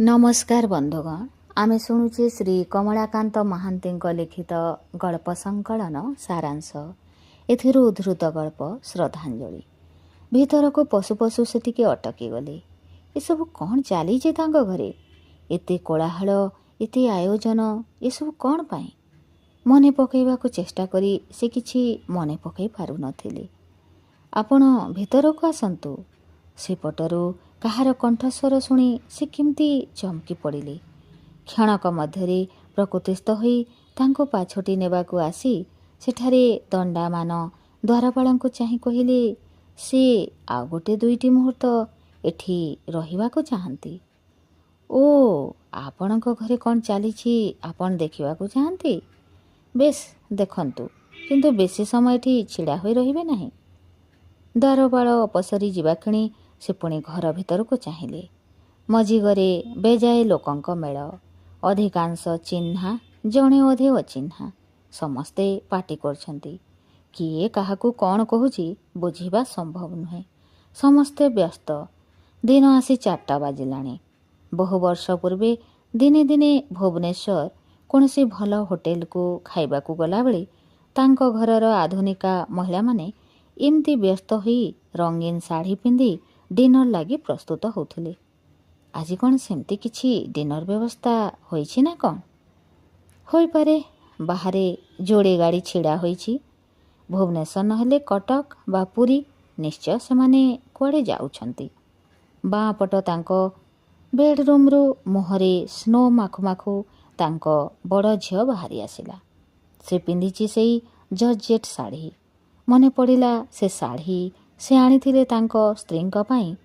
नमस्कार बंधुगण आमे शुणुचे श्री कमलाकांत महांतीଙ୍କ लिखित गल्प संकलन सारांश एथिरु उद्धृत गल्प श्रद्धांजलि भीतर को पशु पशु से टिके अटकी गले। ये सब कौन चली घरे एते कोलाहल एते आयोजन ये सब कौन पाई मने पकईवा को चेष्टा करी से किछि मने पकई पारु नथिले। आपण भीतर को आसंतु सेपटरू कहार कंठस्वर शुणी से केमती चमकी पड़िले। क्षणक मध्यरे प्रकृतिस्थ होई तांको पाछोटी नेबाकू आसी सेठारे दंडामान द्वारपालଙ୍କୁ चाहि कहिले से आ गोटे दुईटी मुहूर्त एठी रहिबाकू चाहंती। ओ आपणक घरे कौन चलीछि आपण देखिबाकू चाहंती? बेस देखंतु किंतु बेसी समय एठी छिड़ा होई रहिबे नाही। द्वारपाल अपसरी जीवा क्षणी से पुणी घर भीतर को चाहिए। मझिगरे बेजाए लोकंक मेल अधिकांश चिन्हा जड़े अधे अचिन्हा समस्ते पाटी करछंती। किए काहाकू कौन कहूची बुझिबा संभव नुहे। समस्ते व्यस्त। दिन आसी 4टा बाजिलाणी। बहु वर्ष पूर्वे दिने दिने भुवनेश्वर कौनसी भल होटेल को खाइबा को गला बेले तांको घरर आधुनिका महिला माने एमती व्यस्त होई रंगीन साड़ी पिंधि डिनर लगी प्रस्तुत होथिले। आज कौन सेमती किछि डिनर व्यवस्था होइछि ना कौन होई पारे। बाहरे जोड़े गाड़ी छिड़ा होइछि। भुवनेश्वर नहेले कटक बा पुरी निश्चय से माने कुआडे जाउछंती। बाँ पट तांको बेडरूम रु मुहरे स्नो माखु माखु तांको बड़ झियो बाहरी आसिला। से पिंधिछि सेई जर्जेट साड़ी। मने पड़िला से साड़ी से आनिथिले तांको स्त्रींक पाई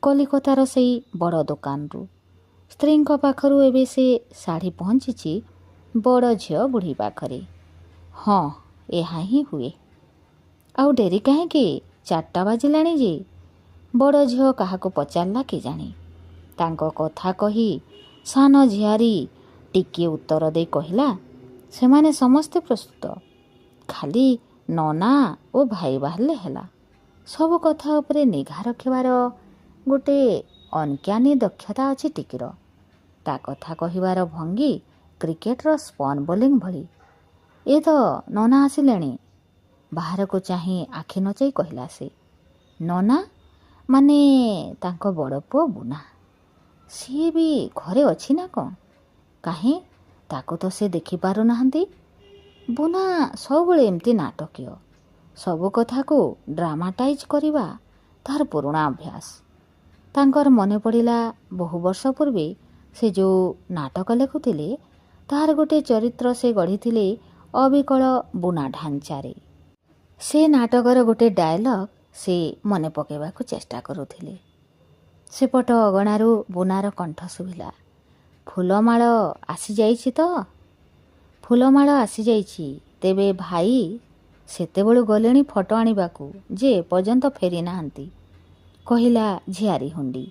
कलिकतार सेई बड़ दुकान रु। स्त्रींक पाखरु एबे से साड़ी पहुंचिछि बड़ झियो बुढ़ी पाखरे। हाँ एहा ही हुए। आउ डेरी काहेकि 4टा बाजिलाणी जे। बड़ झियो काहाको पचारला कि जानी। तांको कथा कही सान झियारी टिके उत्तर दे कहिला सेमाने समस्ते प्रस्तुत। खाली नना ओ भाई बाहरले हेला। सब कथा उपरे निघा रखिबार गोटे अनक्यानी दक्षता अछि टिकीर। ता कथा कहिबार भंगी क्रिकेटर स्पन बोलिंग भली। ए तो नना आसिलेणी। बाहर को चाही आखि नचई कहिला से। नना माने तांको बड़ पुओ बुना। सी भी घरे अछि ना कौन काहे ताको तो से देखि पारु नाहंती। बुना सबुले एमती नाटकीय सबु कथा को ड्रामाटाइज करिबा तार पुराणा अभ्यास। तांकर मने पड़िला बहु वर्ष पूर्वे से जो नाटक लेखुथिले तार गोटे चरित्र से गढ़िथिले अविकल बुना ढांचारे। से नाटकर गोटे डायलॉग से मने पकेबाकू चेष्टा करुथिले। सेपट अगणारू बुनार कंठ सुभिला। फूलमाଳ आसी जाइछि तो? फूलमाଳ आसी जाइछि। तेबे भाई सेतेबेळु गलेणी फटो आनिबाकू जे पर्यंत फेरी नाहांती कहिला झियारी हुंडी।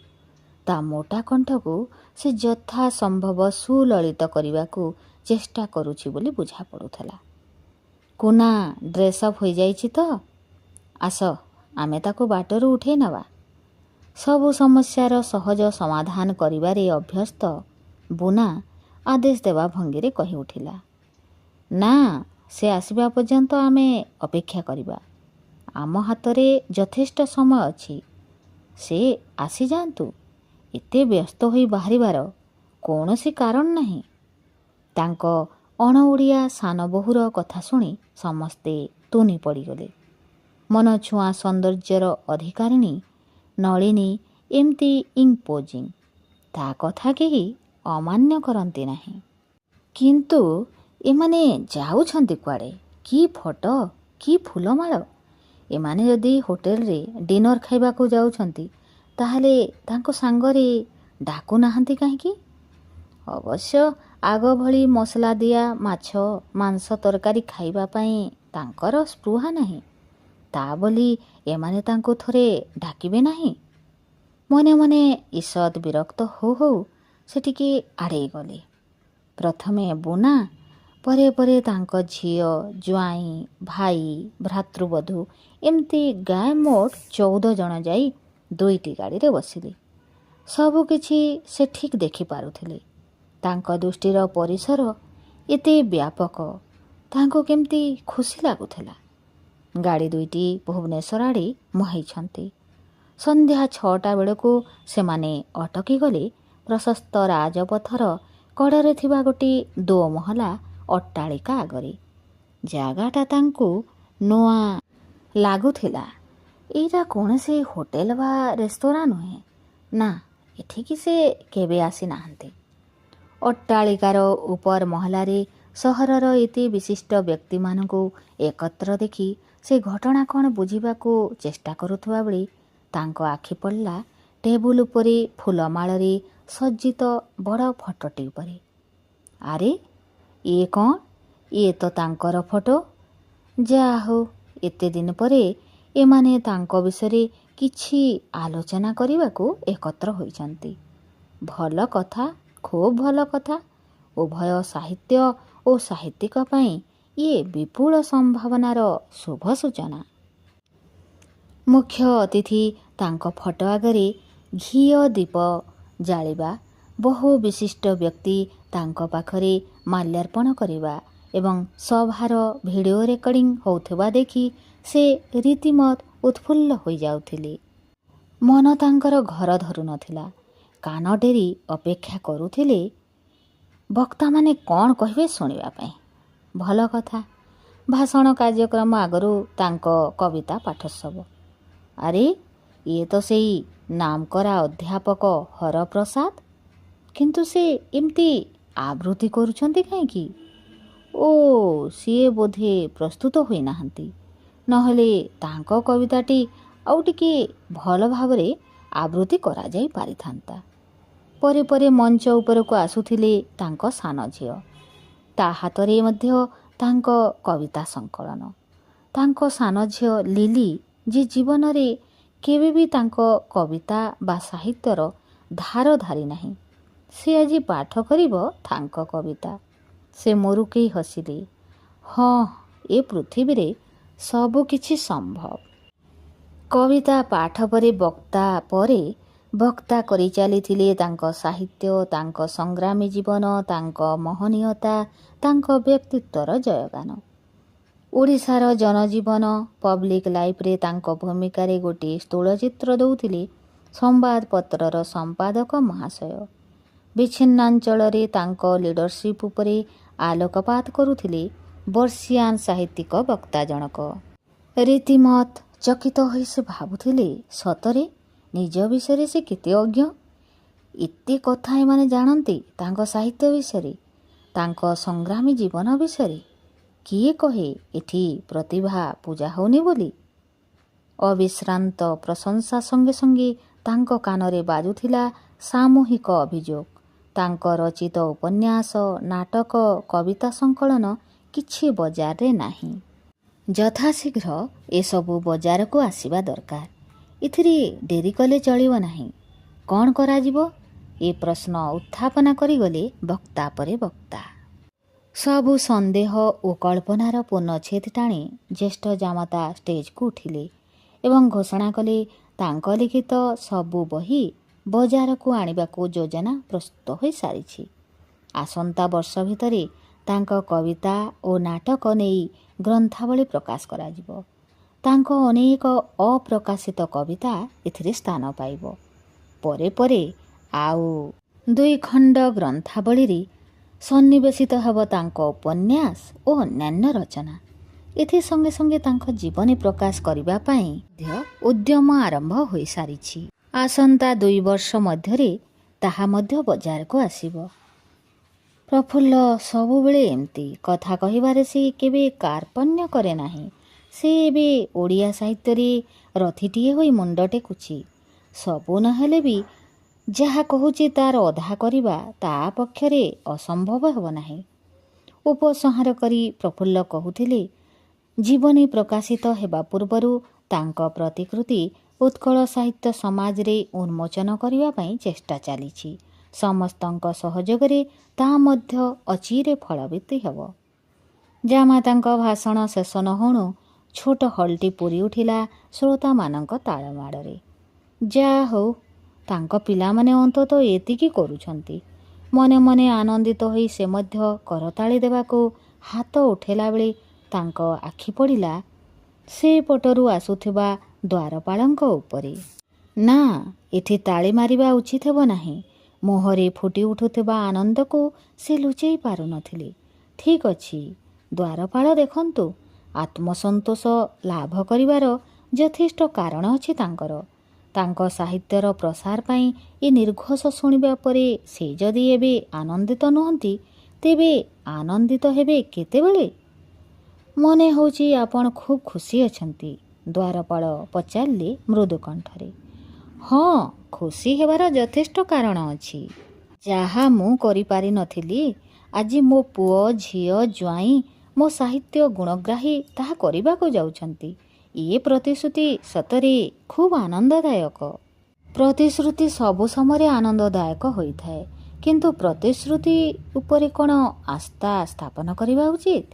ता मोटा कंठकू से यथा संभव सुललित करिबाकू चेष्टा करुछि बोली बुझा पड़ुथला। कुना ड्रेस अप होई जाइछि तो? आस आमे ताकू बाटरू उठे नवा। सबु समस्यार सहज समाधान करिबारे अभ्यस्त बुना आदेश देवा भंगीरे कहि उठिला। ना से आसिबा पर्यंत आमे अपेक्षा करिबा। आम हातरे यथेष्ट समय अछि। से आसी जांतु। एते व्यस्त होई बाहरिबार कौनसी कारण नाही। तांको अणओडिया सान बहुर कथा शुणी समस्ते तुनी पड़ीगले। मन छुआ सौंदर्यर अधिकारिणी नलिनी एमती इम्पोजिंग ता कथा केही अमान्य करती नाही। किंतु एमाने जाउछंती कुआडे कि फटो कि फूलमाଳ। एमाने यदि होटेल रे डिनर खाइबाकू जाउछंती ताहले तांको सांगरे डाकू नाहांती काहेकि? अवश्य आग भली मसला दिया माछ मांस तरकारी खाइबा पई तांकर स्पृहा नाही। ता बोली एमाने तांको थरे डाकिबे नाही। मने मने ईषद विरक्त हो हो से टिके आड़े गले। प्रथमे बुना परे परे तांको झियो ज्वाई भाई भ्रातृबधू एमती गाय मोट 14 जन जाई 2टी गाड़ी रे बसिले। ସବୁକିଛି ସେ ଠିକ୍ ଦେଖିପାରୁଥିଲେ। ତାଙ୍କ ଦୃଷ୍ଟିର ପରିସର ଏତେ ବ୍ୟାପକ, ତାଙ୍କୁ କେମିତି ଖୁସି ଲାଗୁଥିଲା। ଗାଡ଼ି ଦୁଇଟି ଭୁବନେଶ୍ୱର ଆଡ଼େ ମୁହାଁଇଛନ୍ତି। ସନ୍ଧ୍ୟା 6ଟା ବେଳକୁ ସେମାନେ ଅଟକିଗଲେ ପ୍ରଶସ୍ତ ରାଜପଥର କଡ଼ରେ ଥିବା ଗୋଟିଏ ଦୋମହଲା ଅଟ୍ଟାଳିକା ଆଗରେ। ଜାଗାଟା ତାଙ୍କୁ ନୂଆ ଲାଗୁଥିଲା। ଏଇଟା କୌଣସି ହୋଟେଲ ବା ରେସ୍ତୋରାଁ ନୁହେଁ। ନା, ଏଠିକି ସେ କେବେ ଆସିନାହାନ୍ତି। ଅଟ୍ଟାଳିକାର ଉପର ମହଲାରେ ସହରର ଏତେ ବିଶିଷ୍ଟ ବ୍ୟକ୍ତିମାନଙ୍କୁ ଏକତ୍ର ଦେଖି ସେ ଘଟଣା କ'ଣ ବୁଝିବାକୁ ଚେଷ୍ଟା କରୁଥିବା ବେଳେ ତାଙ୍କ ଆଖି ପଡ଼ିଲା ଟେବୁଲ ଉପରେ ଫୁଲମାଳରେ ସଜ୍ଜିତ ବଡ଼ ଫଟୋଟି ଉପରେ। ଆରେ, ଇଏ କ'ଣ? ଇଏ ତ ତାଙ୍କର ଫଟୋ। ଯାହା ହଉ, ଏତେ ଦିନ ପରେ ଏମାନେ ତାଙ୍କ ବିଷୟରେ କିଛି ଆଲୋଚନା କରିବାକୁ ଏକତ୍ର ହୋଇଛନ୍ତି। ଭଲ କଥା, ଖୁବ୍ ଭଲ କଥା। ଉଭୟ ସାହିତ୍ୟ ଓ ସାହିତ୍ୟିକ ପାଇଁ ଇଏ ବିପୁଳ ସମ୍ଭାବନାର ଶୁଭ ସୂଚନା। ମୁଖ୍ୟ ଅତିଥି ତାଙ୍କ ଫଟୋ ଆଗରେ ଘିଅ ଦୀପ ଜାଳିବା, ବହୁ ବିଶିଷ୍ଟ ବ୍ୟକ୍ତି ତାଙ୍କ ପାଖରେ ମାଲ୍ୟାର୍ପଣ କରିବା ଏବଂ ସଭାର ଭିଡ଼ିଓ ରେକର୍ଡ଼ିଂ ହେଉଥିବା ଦେଖି ସେ ରୀତିମତ ଉତ୍ଫୁଲ୍ଲ ହୋଇଯାଉଥିଲେ। ମନ ତାଙ୍କର ଘର ଧରୁନଥିଲା। କାନ ଡେରି ଅପେକ୍ଷା କରୁଥିଲେ ବକ୍ତାମାନେ କ'ଣ କହିବେ ଶୁଣିବା ପାଇଁ। ଭଲ କଥା। ଭାଷଣ କାର୍ଯ୍ୟକ୍ରମ ଆଗରୁ ତାଙ୍କ କବିତା ପାଠୋତ୍ସବ। ଆରେ, ଇଏ ତ ସେଇ ନାମକରା ଅଧ୍ୟାପକ ହରପ୍ରସାଦ। କିନ୍ତୁ ସେ ଏମିତି ଆବୃତ୍ତି କରୁଛନ୍ତି କାହିଁକି? ଓ, ସିଏ ବୋଧେ ପ୍ରସ୍ତୁତ ହୋଇନାହାନ୍ତି। ନହେଲେ ତାଙ୍କ କବିତାଟି ଆଉ ଟିକିଏ ଭଲ ଭାବରେ ଆବୃତ୍ତି କରାଯାଇ ପାରିଥାନ୍ତା। ପରେ ପରେ ମଞ୍ଚ ଉପରକୁ ଆସୁଥିଲେ ତାଙ୍କ ସାନ ଝିଅ। ତା ହାତରେ ମଧ୍ୟ ତାଙ୍କ କବିତା ସଂକଳନ। ତାଙ୍କ ସାନ ଝିଅ ଲିଲି, ଯେ ଜୀବନରେ କେବେ ବି ତାଙ୍କ କବିତା ବା ସାହିତ୍ୟର ଧାର ଧାରି ନାହିଁ, ସେ ଆଜି ପାଠ କରିବ ତାଙ୍କ କବିତା। ସେ ମୁରୁକେଇ ହସିଲେ। ହଁ, ଏ ପୃଥିବୀରେ ସବୁ କିଛି ସମ୍ଭବ। କବିତା ପାଠ ପରେ ବକ୍ତା କରି ଚାଲିଥିଲେ ତାଙ୍କ ସାହିତ୍ୟ, ତାଙ୍କ ସଂଗ୍ରାମୀ ଜୀବନ, ତାଙ୍କ ମହନୀୟତା, ତାଙ୍କ ବ୍ୟକ୍ତିତ୍ୱର ଜୟଗାନ। ଓଡ଼ିଶାର ଜନଜୀବନ ପବ୍ଲିକ୍ ଲାଇଫରେ ତାଙ୍କ ଭୂମିକାରେ ଗୋଟିଏ ସ୍ଥୂଳଚିତ୍ର ଦେଉଥିଲେ ସମ୍ବାଦପତ୍ରର ସମ୍ପାଦକ ମହାଶୟ। ବିଚ୍ଛିନ୍ନାଞ୍ଚଳରେ ତାଙ୍କ ଲିଡରସିପ୍ ଉପରେ ଆଲୋକପାତ କରୁଥିଲେ ବର୍ଷିଆନ ସାହିତ୍ୟିକ ବକ୍ତା ଜଣକ। ରୀତିମତ ଚକିତ ହୋଇ ସେ ଭାବୁଥିଲେ, ସତରେ ନିଜ ବିଷୟରେ ସେ କେତେ ଅଜ୍ଞ। ଏତେ କଥା ଏମାନେ ଜାଣନ୍ତି ତାଙ୍କ ସାହିତ୍ୟ ବିଷୟରେ, ତାଙ୍କ ସଂଗ୍ରାମୀ ଜୀବନ ବିଷୟରେ। କିଏ କହେ ଏଠି ପ୍ରତିଭା ପୂଜା ହେଉନି ବୋଲି? ଅବିଶ୍ରାନ୍ତ ପ୍ରଶଂସା ସଙ୍ଗେ ସଙ୍ଗେ ତାଙ୍କ କାନରେ ବାଜୁଥିଲା ସାମୂହିକ ଅଭିଯୋଗ। ତାଙ୍କ ରଚିତ ଉପନ୍ୟାସ, ନାଟକ, କବିତା ସଂକଳନ କିଛି ବଜାରରେ ନାହିଁ। ଯଥାଶୀଘ୍ର ଏସବୁ ବଜାରକୁ ଆସିବା ଦରକାର। ଏଥିରେ ଡେରି କଲେ ଚଳିବ ନାହିଁ। କ'ଣ କରାଯିବ? ଏ ପ୍ରଶ୍ନ ଉତ୍ଥାପନ କରିଗଲେ ବକ୍ତା ପରେ ବକ୍ତା। ସବୁ ସନ୍ଦେହ ଓ କଳ୍ପନାର ପୂର୍ଣ୍ଣଚ୍ଛେଦ ଟାଣି ଜ୍ୟେଷ୍ଠ ଜାମାତା ଷ୍ଟେଜକୁ ଉଠିଲେ ଏବଂ ଘୋଷଣା କଲେ ତାଙ୍କ ଲିଖିତ ସବୁ ବହି ବଜାରକୁ ଆଣିବାକୁ ଯୋଜନା ପ୍ରସ୍ତୁତ ହୋଇସାରିଛି। ଆସନ୍ତା ବର୍ଷ ଭିତରେ ତାଙ୍କ କବିତା ଓ ନାଟକ ନେଇ ଗ୍ରନ୍ଥାବଳୀ ପ୍ରକାଶ କରାଯିବ। ତାଙ୍କ ଅନେକ ଅପ୍ରକାଶିତ କବିତା ଏଥିରେ ସ୍ଥାନ ପାଇବ। ପରେ ପରେ ଆଉ 2 ଖଣ୍ଡ ଗ୍ରନ୍ଥାବଳୀରେ ସନ୍ନିବେଶିତ ହେବ ତାଙ୍କ ଉପନ୍ୟାସ ଓ ଅନ୍ୟାନ୍ୟ ରଚନା। ଏଥି ସଙ୍ଗେ ସଙ୍ଗେ ତାଙ୍କ ଜୀବନୀ ପ୍ରକାଶ କରିବା ପାଇଁ ଉଦ୍ୟମ ଆରମ୍ଭ ହୋଇସାରିଛି। ଆସନ୍ତା 2 ବର୍ଷ ମଧ୍ୟରେ ତାହା ମଧ୍ୟ ବଜାରକୁ ଆସିବ। ପ୍ରଫୁଲ୍ଲ ସବୁବେଳେ ଏମିତି କଥା କହିବାରେ ସେ କେବେ କାର୍ପଣ୍ୟ କରେ ନାହିଁ। ସେ ଏବେ ଓଡ଼ିଆ ସାହିତ୍ୟରେ ରଥିଟିଏ ହୋଇ ମୁଣ୍ଡ ଟେକୁଛି। ସବୁ ନହେଲେ ବି ଯାହା କହୁଛି ତାର ଅଧା କରିବା ତା ପକ୍ଷରେ ଅସମ୍ଭବ ହେବ ନାହିଁ। ଉପସଂହାର କରି ପ୍ରଫୁଲ୍ଲ କହୁଥିଲେ, ଜୀବନୀ ପ୍ରକାଶିତ ହେବା ପୂର୍ବରୁ ତାଙ୍କ ପ୍ରତିକୃତି ଉତ୍କଳ ସାହିତ୍ୟ ସମାଜରେ ଉନ୍ମୋଚନ କରିବା ପାଇଁ ଚେଷ୍ଟା ଚାଲିଛି। ସମସ୍ତଙ୍କ ସହଯୋଗରେ ତାହା ମଧ୍ୟ ଅଚିରେ ଫଳବତୀ ହେବ। ଜାମାତାଙ୍କ ଭାଷଣ ଶେଷ ନ ହେଉଣୁ ଛୋଟ ହଲ୍ଟି ପୂରି ଉଠିଲା ଶ୍ରୋତାମାନଙ୍କ ତାଳମାଡ଼ରେ। ଯାହା ହଉ, ତାଙ୍କ ପିଲାମାନେ ଅନ୍ତତଃ ଏତିକି କରୁଛନ୍ତି। ମନେ ମନେ ଆନନ୍ଦିତ ହୋଇ ସେ ମଧ୍ୟ କରତାଳି ଦେବାକୁ ହାତ ଉଠେଇଲା ବେଳେ ତାଙ୍କ ଆଖି ପଡ଼ିଲା ସେପଟରୁ ଆସୁଥିବା ଦ୍ୱାରପାଳଙ୍କ ଉପରେ। ନା, ଏଠି ତାଳି ମାରିବା ଉଚିତ ହେବ ନାହିଁ। ମୁହଁରେ ଫୁଟି ଉଠୁଥିବା ଆନନ୍ଦକୁ ସେ ଲୁଚେଇ ପାରୁନଥିଲେ। ଠିକ୍ ଅଛି, ଦ୍ୱାରପାଳ ଦେଖନ୍ତୁ, ଆତ୍ମସନ୍ତୋଷ ଲାଭ କରିବାର ଯଥେଷ୍ଟ କାରଣ ଅଛି ତାଙ୍କର। ତାଙ୍କ ସାହିତ୍ୟର ପ୍ରସାର ପାଇଁ ଏ ନିର୍ଘୋଷ ଶୁଣିବା ପରେ ସେ ଯଦି ଏବେ ଆନନ୍ଦିତ ନୁହନ୍ତି, ତେବେ ଆନନ୍ଦିତ ହେବେ କେତେବେଳେ? ମନେ ହେଉଛି ଆପଣ ଖୁବ୍ ଖୁସି ଅଛନ୍ତି, ଦ୍ୱାରପାଳ ପଚାରିଲେ ମୃଦୁ କଣ୍ଠରେ। ହଁ, ଖୁସି ହେବାର ଯଥେଷ୍ଟ କାରଣ ଅଛି। ଯାହା ମୁଁ କରିପାରିନଥିଲି, ଆଜି ମୋ ପୁଅ, ଝିଅ, ଜ୍ୱାଇଁ, ମୋ ସାହିତ୍ୟ ଗୁଣଗ୍ରାହୀ ତାହା କରିବାକୁ ଯାଉଛନ୍ତି। ଏ ପ୍ରତିଶ୍ରୁତି ସତରେ ଖୁବ୍ ଆନନ୍ଦଦାୟକ। ପ୍ରତିଶ୍ରୁତି ସବୁ ସମୟରେ ଆନନ୍ଦଦାୟକ ହୋଇଥାଏ, କିନ୍ତୁ ପ୍ରତିଶ୍ରୁତି ଉପରେ କ'ଣ ଆସ୍ଥା ସ୍ଥାପନ କରିବା ଉଚିତ?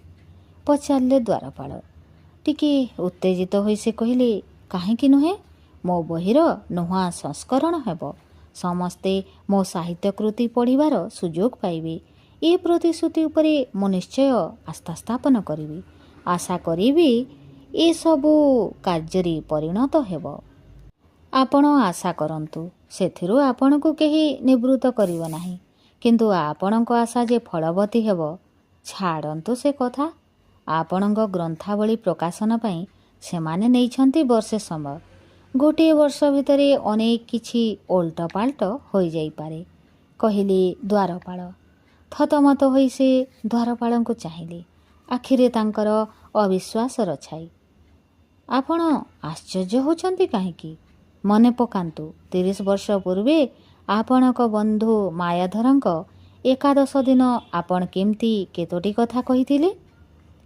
ପଚାରିଲେ ଦ୍ୱାରପାଳ। ଟିକେ ଉତ୍ତେଜିତ ହୋଇ ସେ କହିଲେ, କାହିଁକି ନୁହେଁ? ମୋ ବହିର ନୂଆ ସଂସ୍କରଣ ହେବ। ସମସ୍ତେ ମୋ ସାହିତ୍ୟ କୃତି ପଢ଼ିବାର ସୁଯୋଗ ପାଇବେ। ଏ ପ୍ରତିଶ୍ରୁତି ଉପରେ ମୁଁ ନିଶ୍ଚୟ ଆସ୍ଥା ସ୍ଥାପନ କରିବି। ଆଶା କରିବି ଏସବୁ କାର୍ଯ୍ୟରେ ପରିଣତ ହେବ। ଆପଣ ଆଶା କରନ୍ତୁ, ସେଥିରୁ ଆପଣଙ୍କୁ କେହି ନିବୃତ୍ତ କରିବ ନାହିଁ। କିନ୍ତୁ ଆପଣଙ୍କ ଆଶା ଯେ ଫଳବତୀ ହେବ, ଛାଡ଼ନ୍ତୁ ସେ କଥା। ଆପଣଙ୍କ ଗ୍ରନ୍ଥାବଳୀ ପ୍ରକାଶନ ପାଇଁ ସେମାନେ ନେଇଛନ୍ତି ବର୍ଷେ ସମୟ। ଗୋଟିଏ ବର୍ଷ ଭିତରେ ଅନେକ କିଛି ଓଲଟପାଲଟ ହୋଇଯାଇପାରେ, କହିଲେ ଦ୍ୱାରପାଳ। ଥତମତ ହୋଇ ସେ ଦ୍ୱାରପାଳଙ୍କୁ ଚାହିଁଲେ। ଆଖିରେ ତାଙ୍କର ଅବିଶ୍ୱାସର ଛାଇ। ଆପଣ ଆଶ୍ଚର୍ଯ୍ୟ ହେଉଛନ୍ତି କାହିଁକି? ମନେ ପକାନ୍ତୁ, 30 ବର୍ଷ ପୂର୍ବେ ଆପଣଙ୍କ ବନ୍ଧୁ ମାୟାଧରଙ୍କ ଏକାଦଶ ଦିନ ଆପଣ କେମିତି କେତୋଟି କଥା କହିଥିଲେ।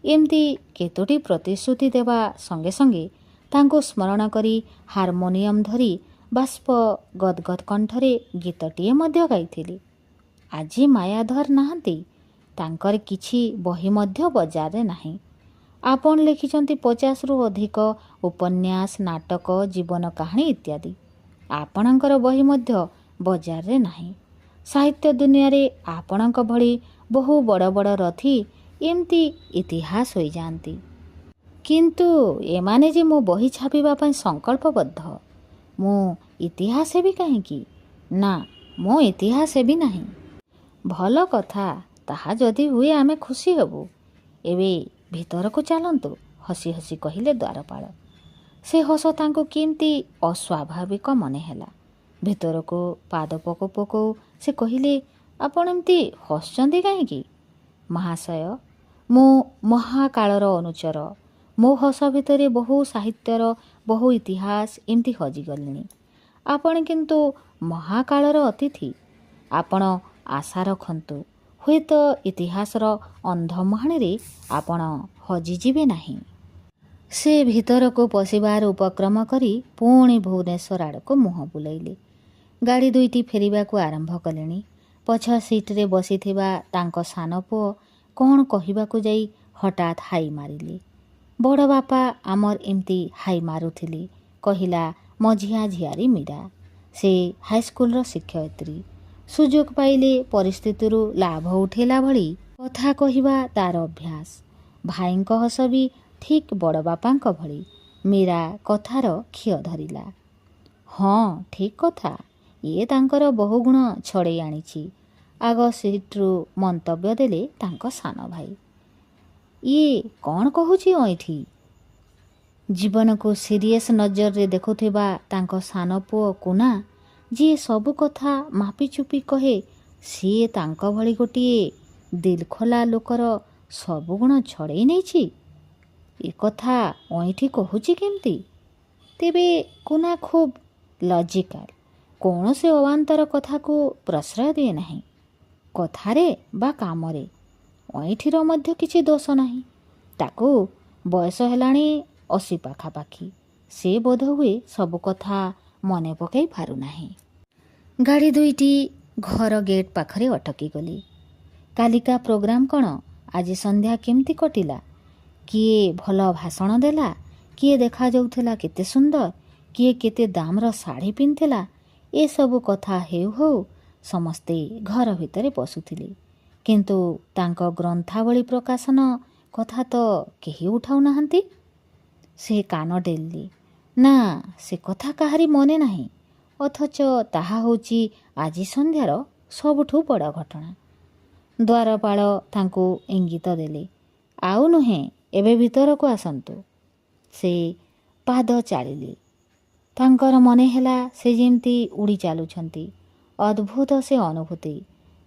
ଏମିତି କେତୋଟି ପ୍ରତିଶ୍ରୁତି ଦେବା ସଙ୍ଗେ ସଙ୍ଗେ ତାଙ୍କୁ ସ୍ମରଣ କରି ହାରମୋନିୟମ ଧରି ବାଷ୍ପ ଗଦଗଦ କଣ୍ଠରେ ଗୀତଟିଏ ମଧ୍ୟ ଗାଇଥିଲି। ଆଜି ମାୟାଧର ନାହାନ୍ତି, ତାଙ୍କର କିଛି ବହି ମଧ୍ୟ ବଜାରରେ ନାହିଁ। ଆପଣ ଲେଖିଛନ୍ତି 50ରୁ ଅଧିକ ଉପନ୍ୟାସ, ନାଟକ, ଜୀବନ କାହାଣୀ ଇତ୍ୟାଦି। ଆପଣଙ୍କର ବହି ମଧ୍ୟ ବଜାରରେ ନାହିଁ। ସାହିତ୍ୟ ଦୁନିଆରେ ଆପଣଙ୍କ ଭଳି ବହୁ ବଡ଼ ବଡ଼ ରଥୀ ଏମିତି ଇତିହାସ ହୋଇଯାଆନ୍ତି। କିନ୍ତୁ ଏମାନେ ଯେ ମୋ ବହି ଛାପିବା ପାଇଁ ସଂକଳ୍ପବଦ୍ଧ। ମୁଁ ଇତିହାସ ହେବି କାହିଁକି? ନା, ମୁଁ ଇତିହାସ ହେବି ନାହିଁ। ଭଲ କଥା, ତାହା ଯଦି ହୁଏ ଆମେ ଖୁସି ହେବୁ। ଏବେ ଭିତରକୁ ଚାଲନ୍ତୁ, ହସି ହସି କହିଲେ ଦ୍ୱାରପାଳ। ସେ ହସ ତାଙ୍କୁ କେମିତି ଅସ୍ୱାଭାବିକ ମନେ ହେଲା। ଭିତରକୁ ପାଦ ପକଉ ପକଉ ସେ କହିଲେ, ଆପଣ ଏମିତି ହସୁଛନ୍ତି କାହିଁକି? ମହାଶୟ, ମୁଁ ମହାକାଳର ଅନୁଚର। ମୋ ହସ ଭିତରେ ବହୁ ସାହିତ୍ୟର ବହୁ ଇତିହାସ ଏମିତି ହଜିଗଲେଣି। ଆପଣ କିନ୍ତୁ ମହାକାଳର ଅତିଥି। ଆପଣ ଆଶା ରଖନ୍ତୁ, ହୁଏତ ଇତିହାସର ଅନ୍ଧମହାଣୀରେ ଆପଣ ହଜିଯିବେ ନାହିଁ। ସେ ଭିତରକୁ ପଶିବାର ଉପକ୍ରମ କରି ପୁଣି ଭୁବନେଶ୍ୱର ଆଡ଼କୁ ମୁହଁ ବୁଲାଇଲେ। ଗାଡ଼ି ଦୁଇଟି ଫେରିବାକୁ ଆରମ୍ଭ କଲେଣି। ପଛ ସିଟ୍ରେ ବସିଥିବା ତାଙ୍କ ସାନ ପୁଅ କ'ଣ କହିବାକୁ ଯାଇ ହଠାତ୍ ହାଇ ମାରିଲେ। ବଡ଼ ବାପା ଆମର ଏମିତି ହାଇ ମାରୁଥିଲି, କହିଲା ମଝିଆ ଝିଆରୀ ମୀରା। ସେ ହାଇସ୍କୁଲର ଶିକ୍ଷୟିତ୍ରୀ। ସୁଯୋଗ ପାଇଲେ ପରିସ୍ଥିତିରୁ ଲାଭ ଉଠେଇଲା ଭଳି କଥା କହିବା ତା'ର ଅଭ୍ୟାସ। ଭାଇଙ୍କ ହସ ବି ଠିକ୍ ବଡ଼ ବାପାଙ୍କ ଭଳି। ମୀରା କଥାର ଖିଅ ଧରିଲା। ହଁ, ଠିକ୍ କଥା। ଇଏ ତାଙ୍କର ବହୁ ଗୁଣ ଛଡ଼େଇ ଆଣିଛି, ଆଗ ସିଟ୍ରୁ ମନ୍ତବ୍ୟ ଦେଲେ ତାଙ୍କ ସାନ ଭାଇ। ଇଏ କ'ଣ କହୁଛି ଅଇଁଠି? ଜୀବନକୁ ସିରିୟସ୍ ନଜରରେ ଦେଖୁଥିବା ତାଙ୍କ ସାନ ପୁଅ କୁନା, ଯିଏ ସବୁ କଥା ମାପିଚୁପି କହେ, ସିଏ ତାଙ୍କ ଭଳି ଗୋଟିଏ ଦିଲଖୋଲା ଲୋକର ସବୁ ଗୁଣ ଛଡ଼େଇ ନେଇଛି। ଏକଥା ଅଇଁଠି କହୁଛି କେମିତି? ତେବେ କୁନା ଖୁବ୍ ଲଜିକାଲ। କୌଣସି ଅବାନ୍ତର କଥାକୁ ପ୍ରଶ୍ରୟ ଦିଏ ନାହିଁ। କଥାରେ ବା କାମରେ ଅଇଁଠିର ମଧ୍ୟ କିଛି ଦୋଷ ନାହିଁ। ତାକୁ ବୟସ ହେଲାଣି 80 ପାଖାପାଖି। ସେ ବୋଧହୁଏ ସବୁ କଥା ମନେ ପକାଇ ପାରୁନାହିଁ। ଗାଡ଼ି ଦୁଇଟି ଘର ଗେଟ୍ ପାଖରେ ଅଟକିଗଲି। କାଲିକା ପ୍ରୋଗ୍ରାମ କ'ଣ? ଆଜି ସନ୍ଧ୍ୟା କେମିତି କଟିଲା? କିଏ ଭଲ ଭାଷଣ ଦେଲା? କିଏ ଦେଖାଯାଉଥିଲା କେତେ ସୁନ୍ଦର? କିଏ କେତେ ଦାମର ଶାଢ଼ୀ ପିନ୍ଧିଥିଲା? ଏସବୁ କଥା ହେଉ ହେଉ ସମସ୍ତେ ଘର ଭିତରେ ପଶୁଥିଲେ। କିନ୍ତୁ ତାଙ୍କ ଗ୍ରନ୍ଥାବଳୀ ପ୍ରକାଶନ କଥା ତ କେହି ଉଠାଉନାହାନ୍ତି। ସେ କାନ ଡେରିଲେ। ନା, ସେ କଥା କାହାରି ମନେ ନାହିଁ। ଅଥଚ ତାହା ହେଉଛି ଆଜି ସନ୍ଧ୍ୟାର ସବୁଠୁ ବଡ଼ ଘଟଣା। ଦ୍ୱାରପାଳ ତାଙ୍କୁ ଇଙ୍ଗିତ ଦେଲେ, ଆଉ ନୁହେଁ, ଏବେ ଭିତରକୁ ଆସନ୍ତୁ। ସେ ପାଦ ଚାଲିଲେ। ତାଙ୍କର ମନେ ହେଲା ସେ ଯେମିତି ଉଡ଼ି ଚାଲୁଛନ୍ତି। ଅଦ୍ଭୁତ ସେ ଅନୁଭୂତି।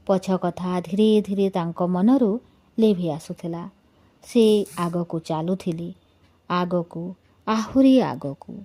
ପଛ କଥା ଧୀରେ ଧୀରେ ତାଙ୍କ ମନରୁ ଲିଭି ଆସୁଥିଲା। ସେ ଆଗକୁ ଚାଲୁଥିଲେ, ଆଗକୁ, ଆହୁରି ଆଗକୁ।